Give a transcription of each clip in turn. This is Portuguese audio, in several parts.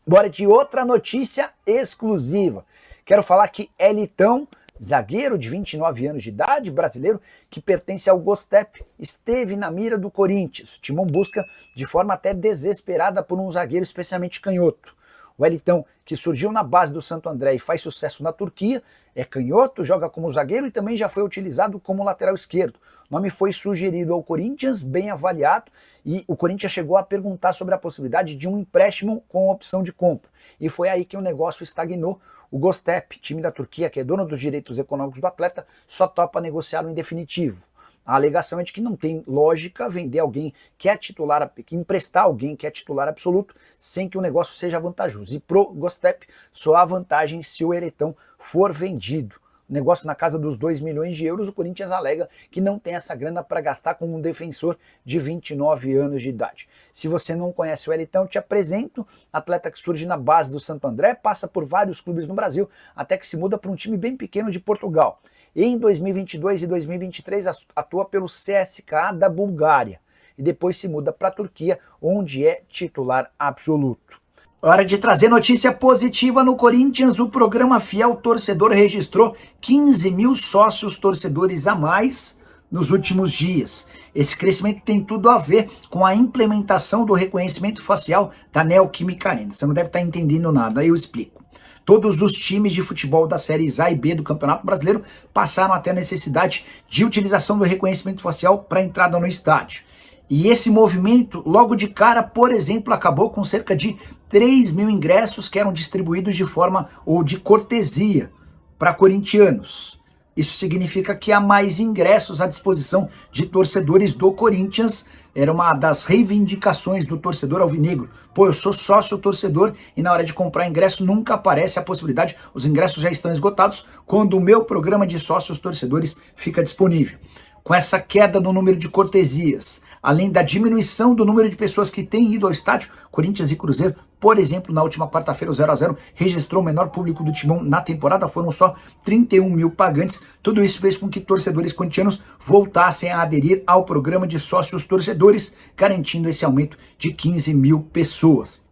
Bora de outra notícia exclusiva. Quero falar que Elitão, zagueiro de 29 anos de idade, brasileiro, que pertence ao Gostep, esteve na mira do Corinthians. O Timão busca de forma até desesperada por um zagueiro especialmente canhoto. O Elitão, que surgiu na base do Santo André e faz sucesso na Turquia, é canhoto, joga como zagueiro e também já foi utilizado como lateral esquerdo. O nome foi sugerido ao Corinthians, bem avaliado, e o Corinthians chegou a perguntar sobre a possibilidade de um empréstimo com opção de compra. E foi aí que o negócio estagnou. O Gostep, time da Turquia, que é dono dos direitos econômicos do atleta, só topa negociá-lo em definitivo. A alegação é de que não tem lógica vender alguém que é titular, emprestar alguém que é titular absoluto sem que o negócio seja vantajoso. E pro Gostep só há vantagem se o Elitão for vendido. Negócio na casa dos 2 milhões de euros, o Corinthians alega que não tem essa grana para gastar com um defensor de 29 anos de idade. Se você não conhece o Elitão, eu te apresento, atleta que surge na base do Santo André, passa por vários clubes no Brasil, até que se muda para um time bem pequeno de Portugal. Em 2022 e 2023 atua pelo CSKA da Bulgária e depois se muda para a Turquia, onde é titular absoluto. Hora de trazer notícia positiva no Corinthians. O programa Fiel Torcedor registrou 15 mil sócios torcedores a mais nos últimos dias. Esse crescimento tem tudo a ver com a implementação do reconhecimento facial da Neoquímica Arena. Você não deve estar entendendo nada, eu explico. Todos os times de futebol das séries A e B do Campeonato Brasileiro passaram a ter a necessidade de utilização do reconhecimento facial para entrada no estádio. E esse movimento, logo de cara, por exemplo, acabou com cerca de 3 mil ingressos que eram distribuídos de forma ou de cortesia para corintianos. Isso significa que há mais ingressos à disposição de torcedores do Corinthians. Era uma das reivindicações do torcedor alvinegro. Pô, eu sou sócio torcedor e na hora de comprar ingresso nunca aparece a possibilidade, os ingressos já estão esgotados, quando o meu programa de sócios torcedores fica disponível. Com essa queda no número de cortesias, além da diminuição do número de pessoas que têm ido ao estádio, Corinthians e Cruzeiro, por exemplo, na última quarta-feira, o 0x0 registrou o menor público do Timão na temporada, foram só 31 mil pagantes. Tudo isso fez com que torcedores corintianos voltassem a aderir ao programa de sócios torcedores, garantindo esse aumento de 15 mil pessoas.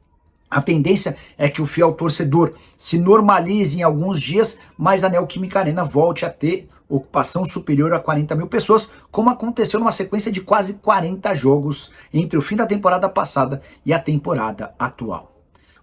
A tendência é que o fiel torcedor se normalize em alguns dias, mas a Neoquímica Arena volte a ter ocupação superior a 40 mil pessoas, como aconteceu numa sequência de quase 40 jogos entre o fim da temporada passada e a temporada atual.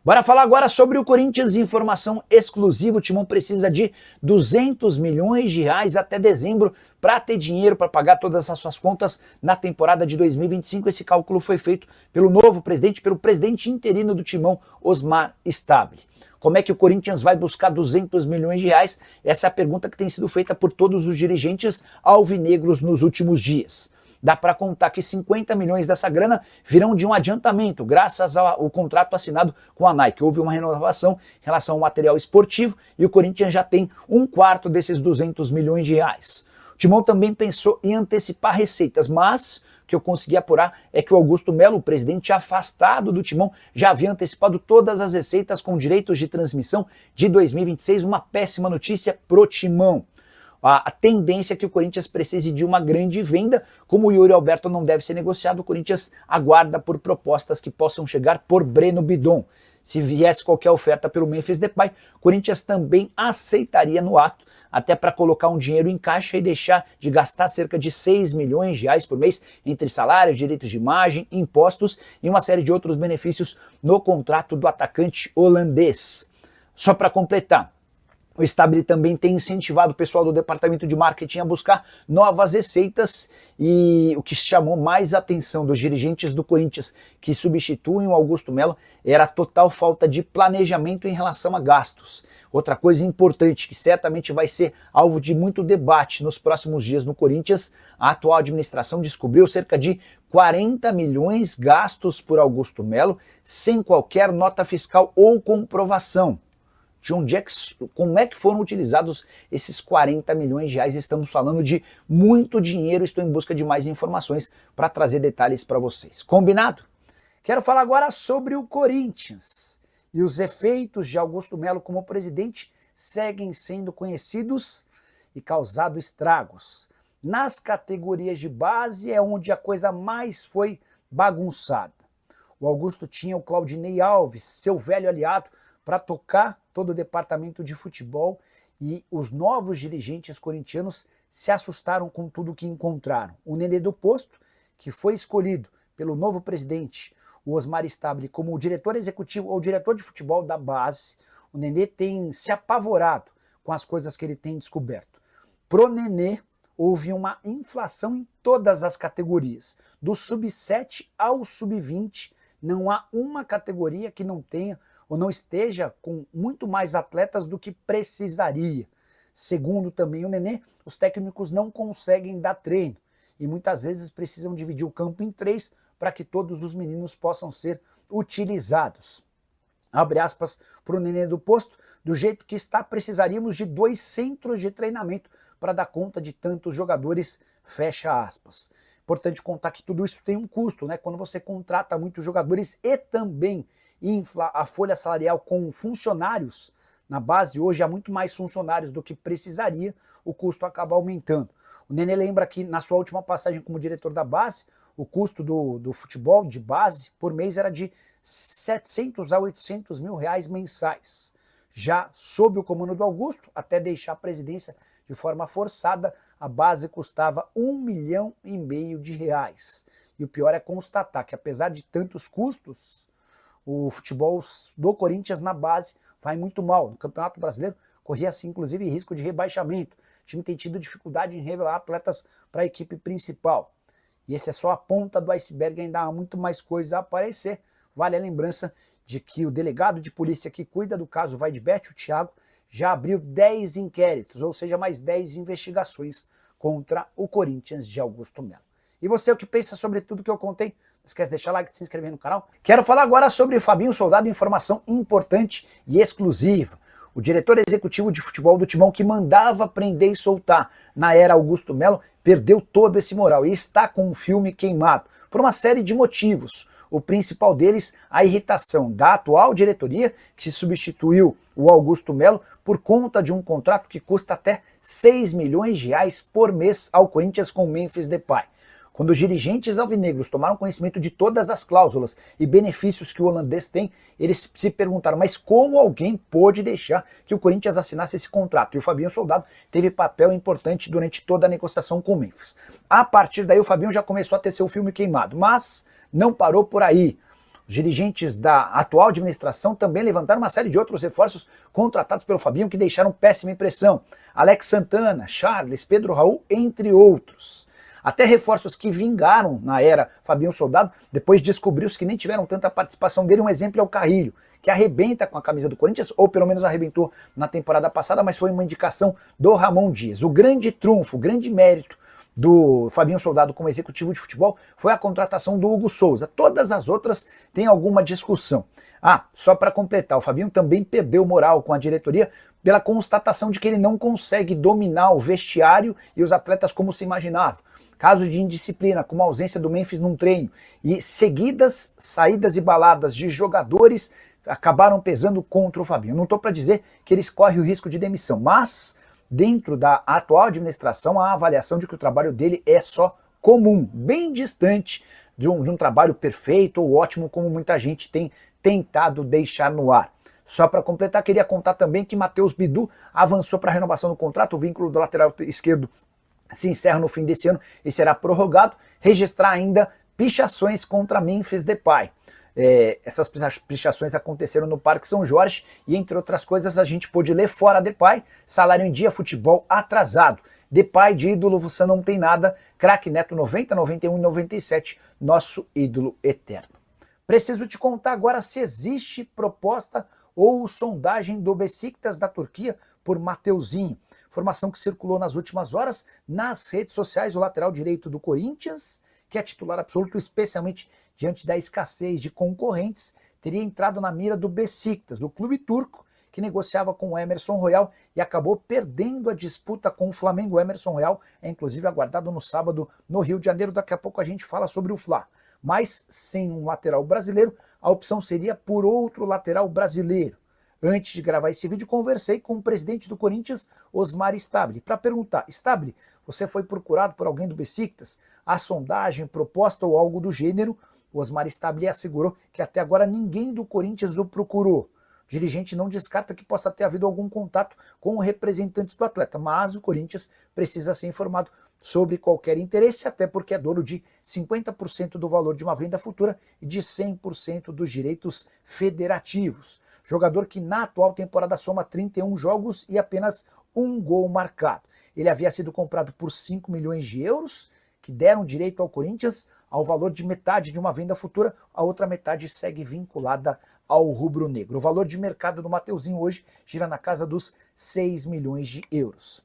Bora falar agora sobre o Corinthians, informação exclusiva. O Timão precisa de 200 milhões de reais até dezembro para ter dinheiro para pagar todas as suas contas na temporada de 2025. Esse cálculo foi feito pelo novo presidente, pelo presidente interino do Timão, Osmar Stabile. Como é que o Corinthians vai buscar 200 milhões de reais? Essa é a pergunta que tem sido feita por todos os dirigentes alvinegros nos últimos dias. Dá para contar que 50 milhões dessa grana virão de um adiantamento, graças ao contrato assinado com a Nike. Houve uma renovação em relação ao material esportivo e o Corinthians já tem 1/4 desses 200 milhões de reais. O Timão também pensou em antecipar receitas, mas o que eu consegui apurar é que o Augusto Melo, o presidente afastado do Timão, já havia antecipado todas as receitas com direitos de transmissão de 2026, uma péssima notícia pro Timão. A tendência é que o Corinthians precise de uma grande venda. Como o Yuri Alberto não deve ser negociado, o Corinthians aguarda por propostas que possam chegar por Breno Bidon. Se viesse qualquer oferta pelo Memphis Depay, o Corinthians também aceitaria no ato, até para colocar um dinheiro em caixa e deixar de gastar cerca de 6 milhões de reais por mês entre salários, direitos de imagem, impostos e uma série de outros benefícios no contrato do atacante holandês. Só para completar, o Stabile também tem incentivado o pessoal do departamento de marketing a buscar novas receitas e o que chamou mais a atenção dos dirigentes do Corinthians que substituem o Augusto Melo era a total falta de planejamento em relação a gastos. Outra coisa importante que certamente vai ser alvo de muito debate nos próximos dias no Corinthians, a atual administração descobriu cerca de 40 milhões gastos por Augusto Melo sem qualquer nota fiscal ou comprovação. Como é que foram utilizados esses 40 milhões de reais? Estamos falando de muito dinheiro, estou em busca de mais informações para trazer detalhes para vocês. Combinado? Quero falar agora sobre o Corinthians. E os efeitos de Augusto Melo como presidente seguem sendo conhecidos e causado estragos. Nas categorias de base é onde a coisa mais foi bagunçada. o Augusto tinha o Claudinei Alves, seu velho aliado, para tocar todo o departamento de futebol, e os novos dirigentes corintianos se assustaram com tudo que encontraram. O Nenê do Posto, que foi escolhido pelo novo presidente, o Osmar Stabile, como o diretor executivo ou diretor de futebol da base, o Nenê tem se apavorado com as coisas que ele tem descoberto. Pro Nenê, houve uma inflação em todas as categorias. Do sub-7 ao sub-20, não há uma categoria que não tenha ou não esteja com muito mais atletas do que precisaria. Segundo também o Nenê, os técnicos não conseguem dar treino e muitas vezes precisam dividir o campo em 3 para que todos os meninos possam ser utilizados. Abre aspas para o Nenê do Posto, do jeito que está, precisaríamos de 2 centros de treinamento para dar conta de tantos jogadores, fecha aspas. Importante contar que tudo isso tem um custo, né? Quando você contrata muitos jogadores e também infla a folha salarial com funcionários, na base hoje há muito mais funcionários do que precisaria, o custo acaba aumentando. O Nenê lembra que na sua última passagem como diretor da base, o custo do futebol de base por mês era de 700 a 800 mil reais mensais. Já sob o comando do Augusto, até deixar a presidência de forma forçada, a base custava R$1,5 milhão de reais. E o pior é constatar que, apesar de tantos custos, o futebol do Corinthians na base vai muito mal. No Campeonato Brasileiro corria assim, inclusive, risco de rebaixamento. O time tem tido dificuldade em revelar atletas para a equipe principal. E esse é só a ponta do iceberg, ainda há muito mais coisa a aparecer. Vale a lembrança de que o delegado de polícia que cuida do caso Vaidbet, o Thiago, já abriu 10 inquéritos, ou seja, mais 10 investigações contra o Corinthians de Augusto Melo. E você, o que pensa sobre tudo que eu contei? Não esquece de deixar like e se inscrever no canal. Quero falar agora sobre Fabinho Soldado, informação importante e exclusiva. O diretor executivo de futebol do Timão, que mandava prender e soltar na era Augusto Melo, perdeu todo esse moral e está com um filme queimado, por uma série de motivos. O principal deles, a irritação da atual diretoria, que substituiu o Augusto Melo por conta de um contrato que custa até 6 milhões de reais por mês ao Corinthians com Memphis Depay. Quando os dirigentes alvinegros tomaram conhecimento de todas as cláusulas e benefícios que o holandês tem, eles se perguntaram, mas como alguém pôde deixar que o Corinthians assinasse esse contrato? E o Fabinho Soldado teve papel importante durante toda a negociação com o Memphis. A partir daí o Fabinho já começou a ter seu filme queimado, mas não parou por aí. Os dirigentes da atual administração também levantaram uma série de outros reforços contratados pelo Fabinho que deixaram péssima impressão. Alex Santana, Charles, Pedro Raul, entre outros. Até reforços que vingaram na era Fabinho Soldado, depois descobriu-se que nem tiveram tanta participação dele. Um exemplo é o Carrilho, que arrebenta com a camisa do Corinthians, ou pelo menos arrebentou na temporada passada, mas foi uma indicação do Ramon Dias. O grande trunfo, o grande mérito do Fabinho Soldado como executivo de futebol foi a contratação do Hugo Souza. Todas as outras têm alguma discussão. Só para completar, o Fabinho também perdeu moral com a diretoria pela constatação de que ele não consegue dominar o vestiário e os atletas como se imaginava. Casos de indisciplina, como a ausência do Memphis num treino e seguidas saídas e baladas de jogadores acabaram pesando contra o Fabinho. Não estou para dizer que eles correm o risco de demissão, mas dentro da atual administração há a avaliação de que o trabalho dele é só comum, bem distante de um trabalho perfeito ou ótimo como muita gente tem tentado deixar no ar. Só para completar, queria contar também que Matheus Bidu avançou para a renovação do contrato, o vínculo do lateral esquerdo se encerra no fim desse ano e será prorrogado. Registrar ainda pichações contra Memphis Depay. Essas pichações aconteceram no Parque São Jorge e, entre outras coisas, a gente pôde ler fora Depay, salário em dia, futebol atrasado. Depay de ídolo, você não tem nada, craque Neto 90, 91 e 97, nosso ídolo eterno. Preciso te contar agora se existe proposta ou sondagem do Besiktas da Turquia por Mateuzinho. Informação que circulou nas últimas horas nas redes sociais, o lateral direito do Corinthians, que é titular absoluto, especialmente diante da escassez de concorrentes, teria entrado na mira do Besiktas, o clube turco que negociava com o Emerson Royal e acabou perdendo a disputa com o Flamengo. O Emerson Royal é inclusive aguardado no sábado no Rio de Janeiro. Daqui a pouco a gente fala sobre o Fla. Mas sem um lateral brasileiro, a opção seria por outro lateral brasileiro. Antes de gravar esse vídeo, conversei com o presidente do Corinthians, Osmar Stabile, para perguntar: Stabile, você foi procurado por alguém do Besiktas? A sondagem, proposta ou algo do gênero? O Osmar Stabile assegurou que até agora ninguém do Corinthians o procurou. O dirigente não descarta que possa ter havido algum contato com representantes do atleta, mas o Corinthians precisa ser informado sobre qualquer interesse, até porque é dono de 50% do valor de uma venda futura e de 100% dos direitos federativos. Jogador que na atual temporada soma 31 jogos e apenas um gol marcado. Ele havia sido comprado por 5 milhões de euros, que deram direito ao Corinthians ao valor de metade de uma venda futura, a outra metade segue vinculada ao rubro-negro. O valor de mercado do Mateuzinho hoje gira na casa dos 6 milhões de euros.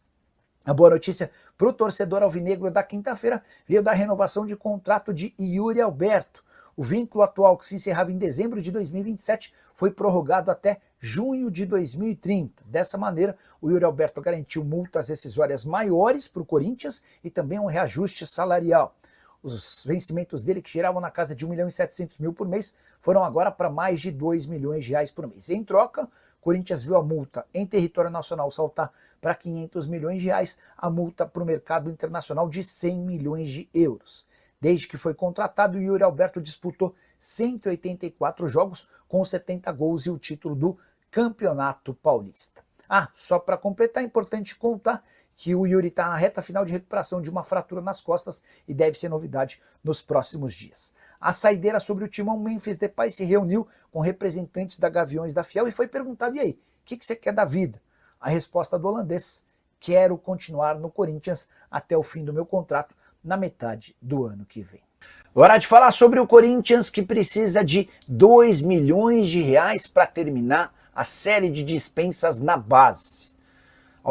A boa notícia para o torcedor alvinegro da quinta-feira veio da renovação de contrato de Yuri Alberto. O vínculo atual, que se encerrava em dezembro de 2027, foi prorrogado até junho de 2030. Dessa maneira, o Yuri Alberto garantiu multas rescisórias maiores para o Corinthians e também um reajuste salarial. Os vencimentos dele, que giravam na casa de 1.700.000 por mês, foram agora para mais de 2 milhões de reais por mês. Em troca, o Corinthians viu a multa em território nacional saltar para 500 milhões de reais, a multa para o mercado internacional de 100 milhões de euros. Desde que foi contratado, o Yuri Alberto disputou 184 jogos com 70 gols e o título do Campeonato Paulista. Só para completar, é importante contar que o Yuri está na reta final de recuperação de uma fratura nas costas e deve ser novidade nos próximos dias. A saideira sobre o timão, Memphis Depay se reuniu com representantes da Gaviões da Fiel e foi perguntado: e aí, o que você quer da vida? A resposta do holandês: quero continuar no Corinthians até o fim do meu contrato, na metade do ano que vem. Hora de falar sobre o Corinthians, que precisa de 2 milhões de reais para terminar a série de dispensas na base.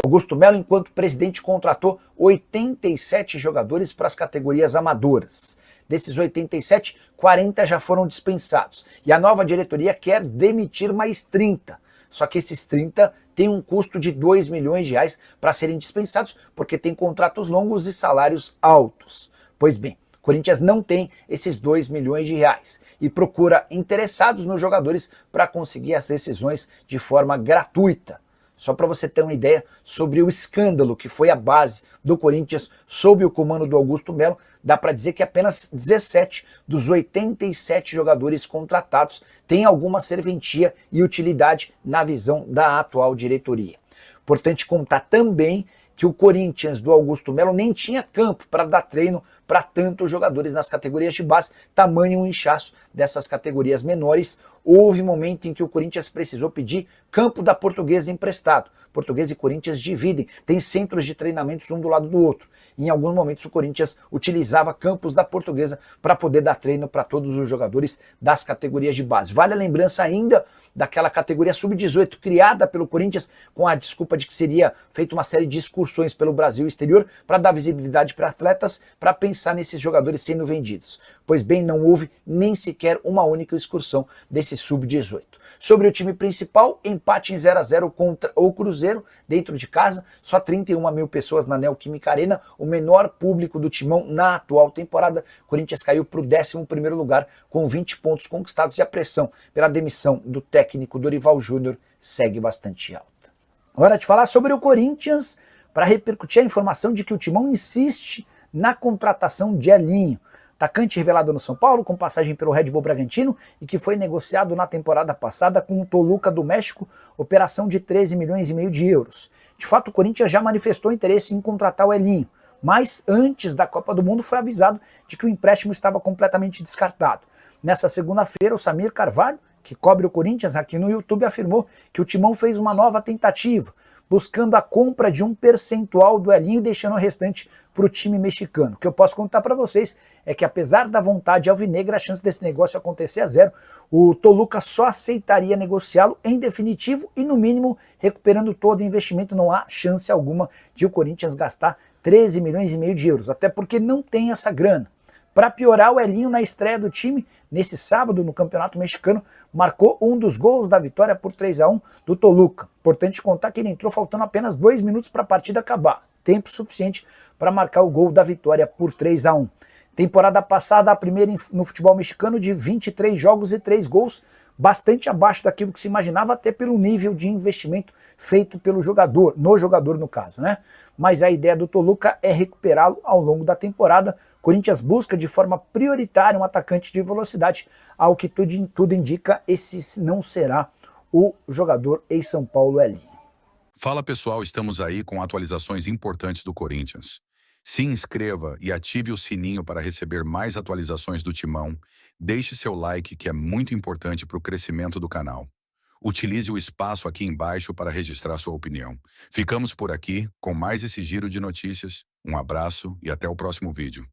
Augusto Melo, enquanto presidente, contratou 87 jogadores para as categorias amadoras. Desses 87, 40 já foram dispensados. E a nova diretoria quer demitir mais 30. Só que esses 30 têm um custo de 2 milhões de reais para serem dispensados, porque tem contratos longos e salários altos. Pois bem, o Corinthians não tem esses 2 milhões de reais e procura interessados nos jogadores para conseguir as rescisões de forma gratuita. Só para você ter uma ideia sobre o escândalo que foi a base do Corinthians sob o comando do Augusto Melo, dá para dizer que apenas 17 dos 87 jogadores contratados têm alguma serventia e utilidade na visão da atual diretoria. Importante contar também que o Corinthians do Augusto Melo nem tinha campo para dar treino para tantos jogadores nas categorias de base, tamanho o inchaço dessas categorias menores. Houve momento em que o Corinthians precisou pedir campo da Portuguesa emprestado. Portuguesa e Corinthians dividem, tem centros de treinamentos um do lado do outro. Em alguns momentos o Corinthians utilizava campos da Portuguesa para poder dar treino para todos os jogadores das categorias de base. Vale a lembrança ainda daquela categoria sub-18 criada pelo Corinthians com a desculpa de que seria feita uma série de excursões pelo Brasil e exterior para dar visibilidade para atletas, para pensar nesses jogadores sendo vendidos. Pois bem, não houve nem sequer uma única excursão desse sub-18. Sobre o time principal, empate em 0-0 contra o Cruzeiro, dentro de casa, só 31 mil pessoas na Neoquímica Arena, o menor público do Timão na atual temporada. O Corinthians caiu para o 11º lugar com 20 pontos conquistados e a pressão pela demissão do técnico Dorival Júnior segue bastante alta. Hora de falar sobre o Corinthians para repercutir a informação de que o Timão insiste na contratação de Elinho. Atacante revelado no São Paulo, com passagem pelo Red Bull Bragantino e que foi negociado na temporada passada com o Toluca do México, operação de 13 milhões e meio de euros. De fato, o Corinthians já manifestou interesse em contratar o Elinho, mas antes da Copa do Mundo foi avisado de que o empréstimo estava completamente descartado. Nessa segunda-feira, o Samir Carvalho, que cobre o Corinthians aqui no YouTube, afirmou que o Timão fez uma nova tentativa, buscando a compra de um percentual do Elinho e deixando o restante para o time mexicano. O que eu posso contar para vocês é que, apesar da vontade alvinegra, a chance desse negócio acontecer é zero. O Toluca só aceitaria negociá-lo em definitivo e, no mínimo, recuperando todo o investimento. Não há chance alguma de o Corinthians gastar 13 milhões e meio de euros, até porque não tem essa grana. Para piorar, o Elinho, na estreia do time, nesse sábado, no Campeonato Mexicano, marcou um dos gols da vitória por 3-1 do Toluca. Importante contar que ele entrou faltando apenas 2 minutos para a partida acabar. Tempo suficiente para marcar o gol da vitória por 3-1. Temporada passada, a primeira no futebol mexicano, de 23 jogos e 3 gols. bastante abaixo daquilo que se imaginava, até pelo nível de investimento feito pelo jogador, no jogador no caso, né? Mas a ideia do Toluca é recuperá-lo ao longo da temporada. Corinthians busca de forma prioritária um atacante de velocidade, ao que tudo indica, esse não será o jogador ex-São Paulo Elinho. Fala pessoal, estamos aí com atualizações importantes do Corinthians. Se inscreva e ative o sininho para receber mais atualizações do Timão. Deixe seu like, que é muito importante para o crescimento do canal. Utilize o espaço aqui embaixo para registrar sua opinião. Ficamos por aqui com mais esse giro de notícias. Um abraço e até o próximo vídeo.